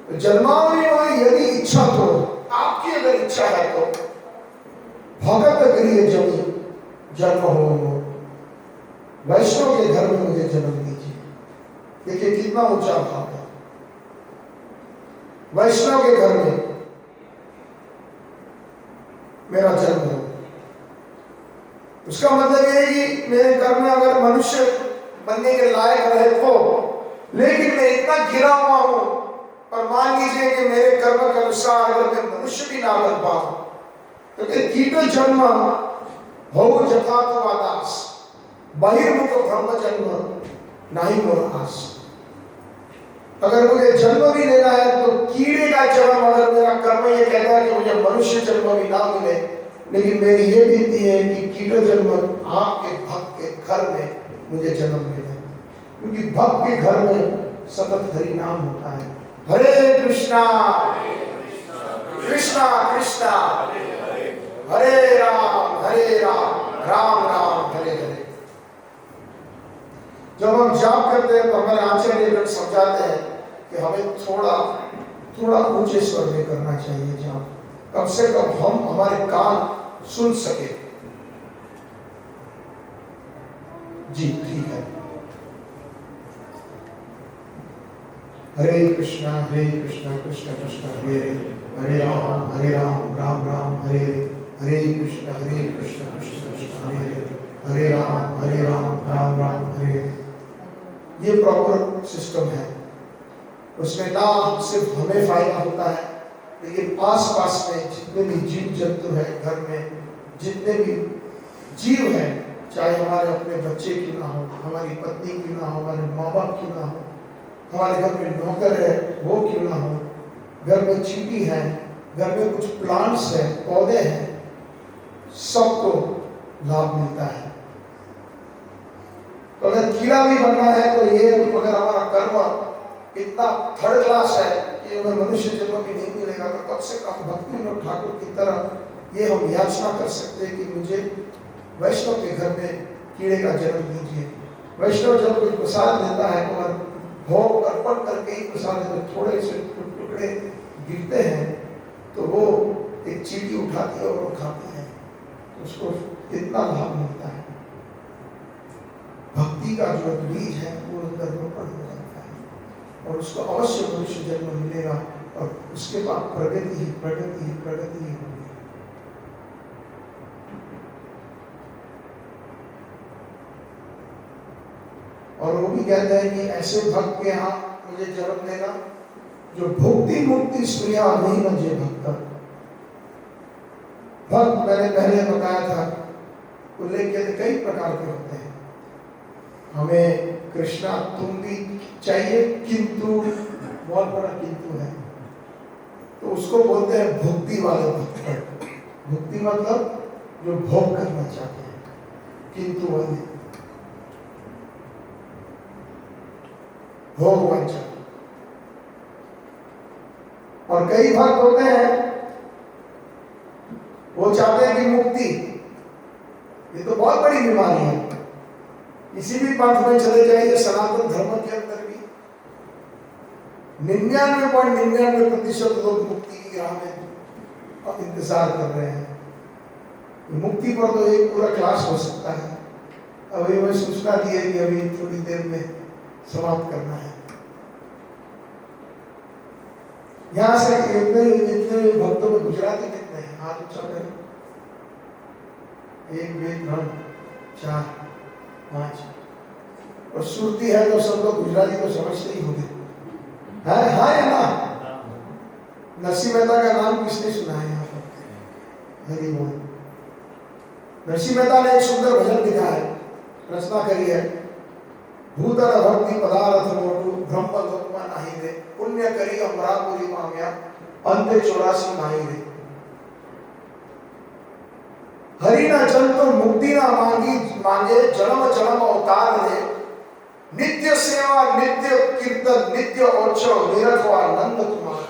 तो जन्मावली में यदि इच्छा तो आपकी अगर इच्छा है तो भगत गृह जन्म हो, वैष्णव के घर में मुझे जन्म दीजिए। देखिए कितना ऊंचा भाव है, वैष्णव के घर में मेरा जन्म हो। उसका मतलब ये है कि मेरे घर में अगर मनुष्य बनने के लायक रहे तो, लेकिन मैं इतना गिरा हुआ हूं और मान लीजिए कि मेरे कर्म के अनुसार अगर मैं मनुष्य भी ना बन पाऊं तो कीट जन्म हो जथा तो आदास बहिर्मुख ब्रह्म जन्म नहीं मोर आस। अगर मुझे जन्म भी लेना है तो कीड़े का जन्म, अगर मेरा कर्म ये कहता है कि मुझे मनुष्य जन्म भी ना मिले, लेकिन मेरी ये विनती है कि कीट जन्म आपके भक्त के घर में मुझे जन्म मिले, क्योंकि भक्त के घर में सतत हरि नाम होता है। हरे कृष्णा कृष्णा कृष्णा हरे राम राम राम हरे हरे। जब हम जाप करते हैं तो हमारे आचार्य समझाते हैं कि हमें थोड़ा ऊंचे स्वर में करना चाहिए जाप, कम से कम हम हमारे कान सुन सके। जी ठीक है। हरे कृष्णा कृष्ण कृष्ण हरे हरे राम राम राम हरे हरे कृष्ण कृष्ण कृष्ण हरे हरे राम राम राम हरे। ये प्रॉपर सिस्टम है। उसमें ना सिर्फ हमें फायदा होता है, लेकिन आस पास में जितने भी जीव जंतु है, घर में जितने भी जीव हैं, चाहे हमारे अपने बच्चे क्यों ना हो, हमारी पत्नी क्यों ना हो, हमारे माँ बाप क्यों ना हो, हमारे घर में नौकर है वो क्यों ना हो, घर में चींटी है, घर में कुछ प्लांट्स है, पौधे हैं, सबको लाभ मिलता है। तो अगर कीड़ा भी बनना है तो ये अगर हमारा कर्म इतना थर्ड क्लास है कि हमें मनुष्य जन्म भी नहीं मिलेगा, तो कम से कम भक्ति और ठाकुर की तरह ये हम याचना कर सकते हैं कि मुझे वैष्णव के घर में कीड़े का जन्म दीजिए। वैष्णव जब कोई प्रसाद देता है तो भोग अर्पण करके ही प्रसाद में थोड़े से टुकड़े गिरते हैं तो वो एक चींटी उठाती है और वो खाती है, तो उसको कितना लाभ मिलता है। भक्ति का जो बीज है वो अंदर रोपण हो जाता है और उसको अवश्य मनुष्य जन्म मिलेगा और उसके बाद प्रगति ही होगी। और वो भी कहते हैं कि ऐसे भक्त के यहाँ मुझे जन्म देना जो भुक्ति मुक्ति स्त्रिया नहीं मंजे भक्त। भक्त मैंने पहले बताया था, उल्लेख कई प्रकार के होते हैं। हमें कृष्णा तुम भी चाहिए, किंतु बहुत बड़ा किंतु है, तो उसको बोलते हैं भुक्ति वाले भक्त। भुक्ति मतलब जो भोग करना चाहते हैं, किंतु वाले। भोग वांछा। और कई भक्त होते हैं, वो चाहते हैं कि मुक्ति, ये तो बहुत बड़ी बीमारी है। किसी भी पंथ में चले जाइए, सनातन धर्म के अंदर भी 99.99% लोग मुक्ति की राह में अब इंतजार कर रहे हैं। मुक्ति पर तो एक पूरा क्लास हो सकता है। अभी मैं सूचना दी है कि अभी थोड़ी देर में समाप्त करना है। यहाँ से इतने भक्तों में गुजराती कितने हैं? हाथ ऊंचा करें। 1 2 3 4 5। और सुरती है तो सब लोग गुजराती तो समझते ही होंगे। हाँ हाँ या ना? नरसिंह मेहता का नाम किसने सुना है यहाँ पर? हरि बोल। नरसिंह मेहता ने एक सुंदर भजन लिखा है, रचना करी है। भूतल भक्ति पदार्थ मोटू ब्रह्म लोकमा नाही रे, पुण्य करी अमरापुरी माम्या अंते 84 नाही रे। हरि ना चल तो मुक्ति ना मांगे जन्म जन्म अवतार रे। नित्य सेवा नित्य कीर्तन नित्य उत्सव निरखवा नंद कुमार।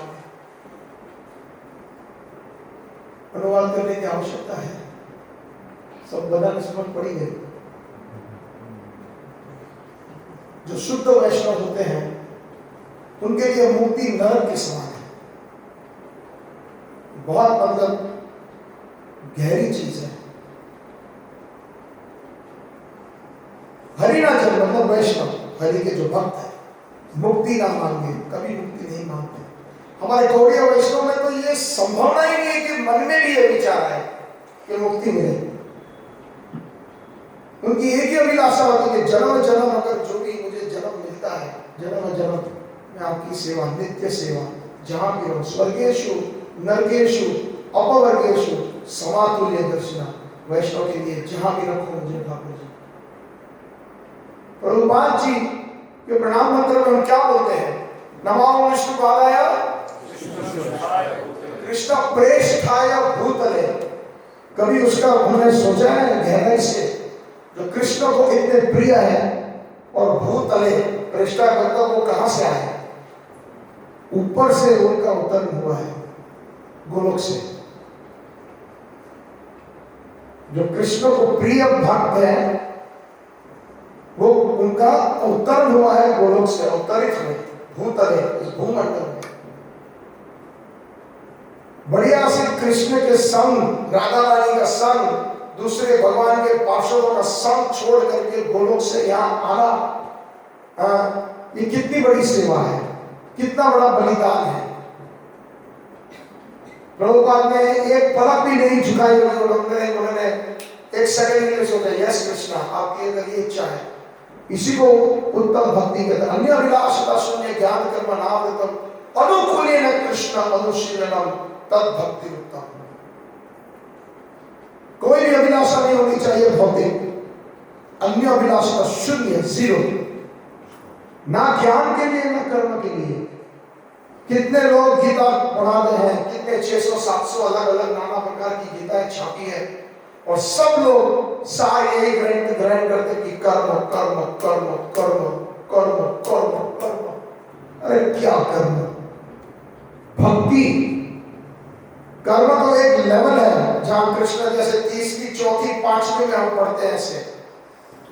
अनुवाद करने की आवश्यकता है, सब बदन समझ पड़ी है। जो शुद्ध वैष्णव होते हैं उनके लिए मुक्ति नरक के समान है। बहुत मतलब गहरी चीज है। हरि ना जब मतलब वैष्णव, हरि के जो भक्त है, मुक्ति ना मांगे, कभी मुक्ति नहीं मांगते। हमारे गौड़ीय वैष्णव में तो ये संभावना ही नहीं है कि मन में भी ये विचार है कि मुक्ति मिले। उनकी एक ही अभिलाषा होती है, जन्म जन्म अगर जो भी मुझे जन्म मिलता है, जन्म जन्म में आपकी सेवा, नित्य सेवा, जहां भी हो, स्वर्गेशु नरकेशु अपवर्गेशु समातुल्य दर्शना। वैष्णव के लिए जहां भी रखो मुझे ठाकुर जी। प्रभुपाद जी के प्रणाम मंत्र में हम क्या बोलते हैं? नमो विष्णु पादाय कृष्ण प्रेष्ठाय भूतले। कभी उसका उन्होंने सोचा है गहराई से, जो कृष्ण को इतने प्रिय है, और भूतले प्रेष्ठा करता वो कहां से आया? ऊपर से उनका अवतरण हुआ है, गोलोक से। जो कृष्ण को प्रिय भक्त है वो उनका अवतरण हुआ है गोलोक से, अवतरित हुए भूतले, इस भूमंडल में। बढ़िया से कृष्ण के संग, राधा रानी का संग, दूसरे भगवान के पार्षदों का संग छोड़ करके गोलोक से यहाँ आना, ये कितनी बड़ी सेवा है, कितना बड़ा बलिदान है। प्रभुपाद ने एक पलक भी नहीं झुकाई। उन्होंने एक सेकंड के लिए सोचा, यस कृष्णा आपकी अगर ये इच्छा है। इसी को उत्तम भक्ति कहते हैं। अन्य अभिलाषता शून्य ज्ञान कर्म नावृतम अनुकूलेन कृष्ण अनुशीलनम तद भक्ति उत्तम। कोई भी अभिलाषा नहीं होनी चाहिए भौतिक। अन्य अभिलाषा शून्य, जीरो। ना ज्ञान के लिए ना कर्म के लिए। कितने लोग गीता पढ़ाते हैं, कितने 600-700 अलग अलग नाना प्रकार की गीताएं छापी है, और सब लोग सारे यही ग्रहण करते कि कर्म कर्म कर्म कर्म कर्म कर्म कर्म। अरे क्या कर्म? भक्ति कर्म तो एक लेवल है, जहां कृष्ण जैसे 3वीं 4वीं 5वीं में हम पढ़ते हैं ऐसे।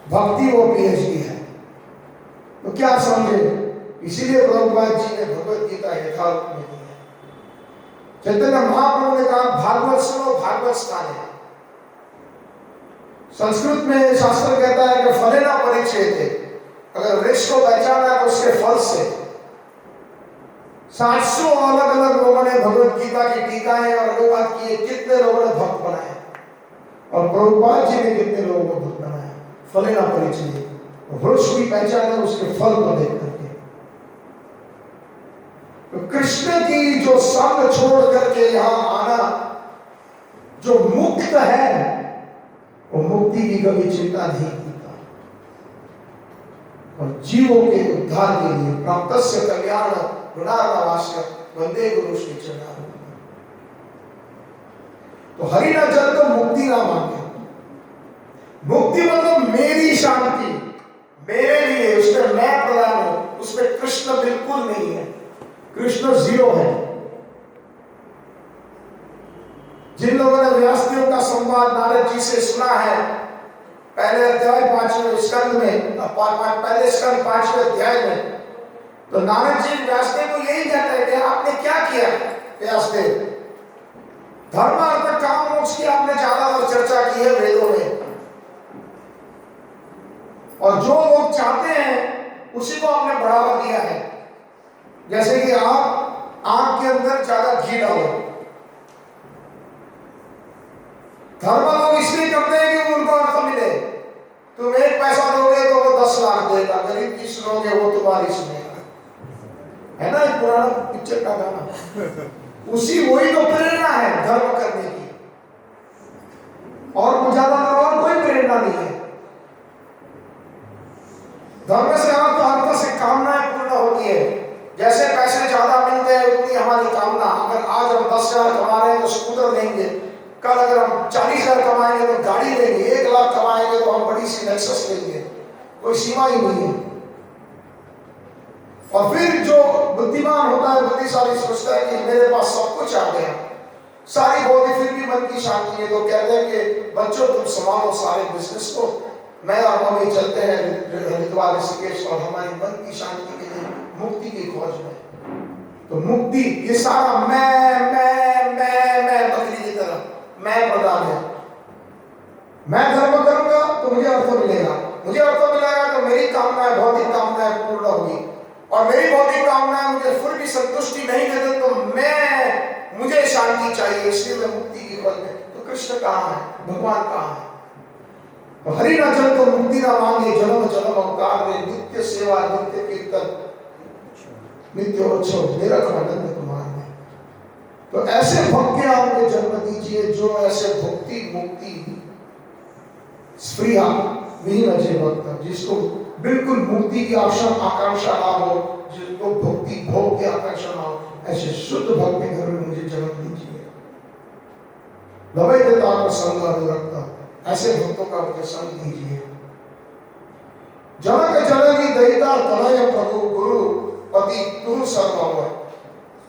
भक्ति वो PhD है। तो क्या समझे? इसीलिए प्रभुपाद जी ने भगवत गीता यथार्थ में दी है। चैतन्य महाप्रभु ने कहा भागवत सुनो, भागवत स्थाने। संस्कृत में शास्त्र कहता है कि फले ना परिचयते। अगर वृक्ष को पहचाना है तो उसके फल से। 700 अलग अलग लोगों ने भगवत गीता की टीकाएं और अनुवाद किए। कितने लोगों ने भक्त बनाए, और प्रभुपाद जी ने कितने लोगों को भक्त बनाया। फले ना परिचय, वृक्ष की पहचान है उसके फल को देख करके। तो कृष्ण की जो संग छोड़ करके यहाँ आना, जो मुक्त है वो मुक्ति की कभी चिंता नहीं करता, और जीवों के उद्धार के लिए प्राप्तस्य कल्याण गुणार्णवास्य वंदे गुरु श्री चरण। तो हरि ना चल तो मुक्ति ना मांगे। मुक्ति मतलब मेरी शांति, मेरे लिए, उसमें मैं प्रधान हूं। उसमें कृष्ण बिल्कुल नहीं है, कृष्ण जीरो है। जिन लोगों ने व्यासदेव का संवाद नारद जी से सुना है, पहले अध्याय 5वें स्कंद में, पहले स्कंद 5वें अध्याय में, तो नारद जी व्यासदेव को यही कहते हैं कि आपने क्या किया व्यासदेव, धर्म अर्थ काम मोक्ष की आपने ज्यादातर चर्चा की है वेदों में, और जो लोग चाहते हैं उसी को आपने बढ़ावा दिया है। जैसे कि आप आग के अंदर ज्यादा घी डालो, धर्म लोग इसलिए करते हैं कि उनको अर्थ मिले। तुम 1 पैसा दोगे तो वो 10 लाख देगा, गरीब की सुनोगे वो तुम्हारी सुनेगा, है ना एक पुराना पिक्चर का गाना। उसी वही तो प्रेरणा है धर्म करने की, और ज्यादातर और कोई प्रेरणा नहीं है। धर्म से अर्थ से कामनाएं पूर्ण होती है। जैसे पैसे ज्यादा मिल गए उतनी हमारी कामना, अगर आज हम 10,000 कमा रहे हैं तो स्कूटर लेंगे, कल अगर हम 40,000 कमाएंगे तो गाड़ी लेंगे, 1 लाख कमाएंगे तो हम बड़ी सी लेक्सस लेंगे, कोई सीमा ही नहीं है। और फिर जो बुद्धिमान होता है, बुद्धिशाली सोचता है कि मेरे पास सब कुछ आ गया, सारी होती फिर भी मन की शांति है, तो कहते हैं कि बच्चों तुम संभालो सारे बिजनेस को, मैं और मम्मी चलते हैं हरिद्वार ऋषिकेश, और हमारी मन की शांति के लिए मुक्ति की खोज में। तो मुक्ति ये सारा मैं बकरी की तरह मैं प्रधान है। मैं धर्म करूंगा तो मुझे अर्थ मिलेगा, मुझे अर्थ मिलेगा तो मेरी कामनाएं, भौतिक कामनाएं पूर्ण होगी, और मेरी भौतिक कामनाएं मुझे फिर भी संतुष्टि नहीं देते तो मुझे शांति चाहिए, इसलिए मैं मुक्ति की खोज में। तो कृष्ण कहाँ है, भगवान कहाँ है? हरि न जन तो मुक्ति ना मांगे, जन्म जन्म अवतार में नित्य सेवा नित्य कीर्तन नित्य उत्सव मेरा आनंद कुमार में। तो ऐसे भक्त के आपको जन्म दीजिए जो ऐसे भक्ति मुक्ति स्प्रिया विहीन अजय भक्त, जिसको बिल्कुल मुक्ति की आकांक्षा ना हो, जिसको भक्ति भोग की आकांक्षा ना हो, ऐसे शुद्ध भक्त के घर में मुझे जन्म दीजिए। लवैधता को संग अनुरक्ता, ऐसे भक्तों का मुझे संग दीजिए। जनक जननी दयिता तनय प्रभु गुरु पति तुम सर्वम।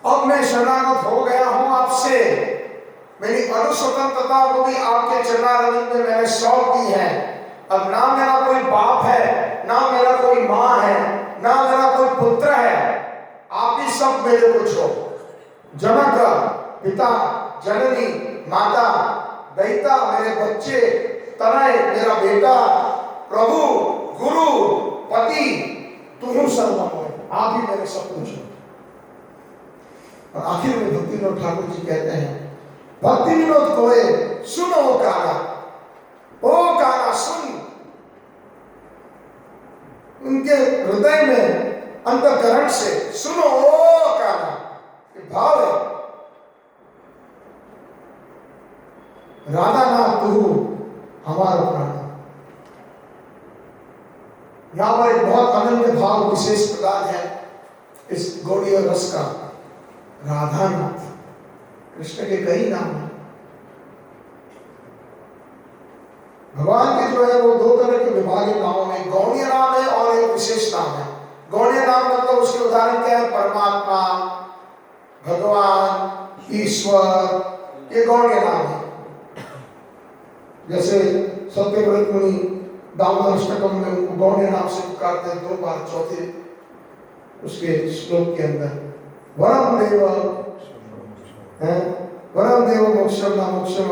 अब मैं शरणागत हो गया हूं आपसे, मेरी अनुस्वतंत्रता को भी आपके चरणारविंद में मैंने सौंप दी है। अब ना मेरा कोई बाप है, ना मेरा कोई माँ है, ना मेरा कोई पुत्र है, आप ही सब मेरे कुछ हो। जनक पिता, जननी माता, दयिता मेरे बच्चे, तनय मेरा बेटा, प्रभु गुरु पति तुम सर्वम हो, आप ही मेरे सब कुछ हो। और आखिर में भक्ति विनोद ठाकुर जी कहते हैं, भक्ति विनोद कोए सुनो काना, ओ काना सुन। उनके हृदय में अंतःकरण से सुनो ओ काना, ये भाव है। राधा नाथ तू हमारा प्राण। यहां पर एक बहुत अनन्य भाव विशेष प्रदान है इस गौड़ीय रस का। राधा नाथ, कृष्ण के कई नाम हैं। भगवान के जो है वो 2 तरह के विभागित नामों में गौड़ीय नाम है और एक विशेष नाम है। गौड़ीय नाम मतलब उसके उदाहरण क्या है? परमात्मा, भगवान, ईश्वर, ये गौड़ीय नाम है। जैसे सत्यव्रत मुनि दामोदर अष्टकम में उनको गौड़ीय नाम से पुकारते हैं 2 बार, चौथे उसके श्लोक के अंदर। वरम देव है, वरम देव मोक्षम ना मोक्षम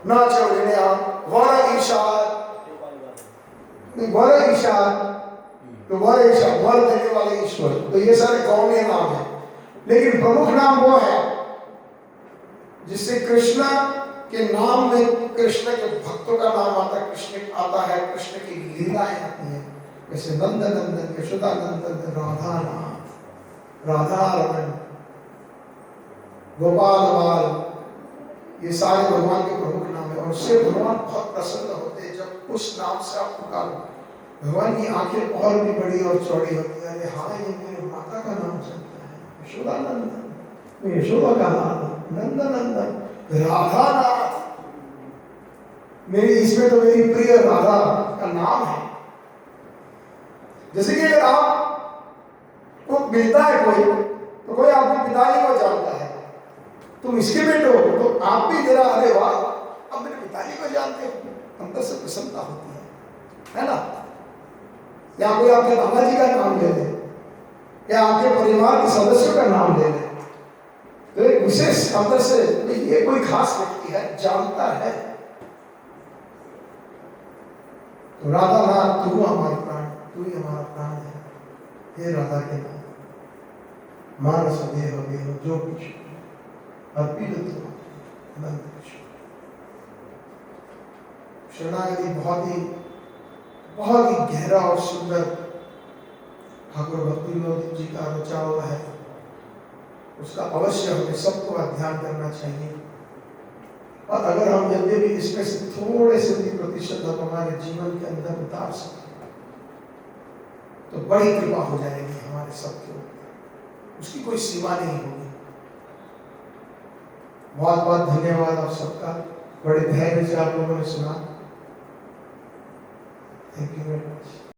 न चौड़िया वर ईशान, वर ईशान, तो वर ईशान वर देने वाले ईश्वर। तो ये सारे गौड़ीय नाम है। लेकिन प्रमुख नाम वो है जिससे कृष्ण के नाम में कृष्ण के भक्तों का नाम आता है, कृष्ण आता है, कृष्ण की लीलाएं आती हैं। जैसे नंद नंदन, यशोदा नंदन, राधा नाथ, राधा रमन, गोपाल बाल, ये सारे भगवान के प्रमुख नाम है। और उससे भगवान बहुत प्रसन्न होते हैं जब उस नाम से आप पुकारो। भगवान की आंखें और भी बड़ी और चौड़ी होती है। अरे हाँ, ये मेरे माता का नाम चलता है, यशोदा नंदन, यशोदा का नाम नंद नंदन, राधा नाथ, मेरी इसमें तो मेरी प्रिय राधा का नाम है। जैसे कि अगर आप मिलता है कोई, तो कोई आपके पिताजी को जानता है, तुम इसके बेटे हो, तो आप भी जरा अरे वाह अब मेरे पिताजी को जानते हो, अंदर से प्रसन्नता होती है ना। या कोई आपके दादाजी का नाम ले ले, या आपके परिवार के सदस्यों का नाम ले ले, तो एक विशेष अंदर से ये कोई खास व्यक्ति है, जानता है। तो राधा नाथ तू हमारे प्राण, तू ही हमारा प्राण है, हे राधा के नाम मानस देह देह जो कुछ अर्पित तो अनंत कृष्ण। शरणागति बहुत ही गहरा और सुंदर ठाकुर भक्ति विनोद जी का रचा हुआ है, उसका अवश्य हमें सबको अध्ययन करना चाहिए। और अगर हम यदि भी इसमें से थोड़े से भी प्रतिशत हम हमारे जीवन के अंदर उतार सकें तो बड़ी कृपा हो जाएगी हमारे सबके ऊपर, उसकी कोई सीमा नहीं होगी। बहुत बहुत धन्यवाद आप सबका, बड़े धैर्य से आप लोगों ने सुना। Thank you very much.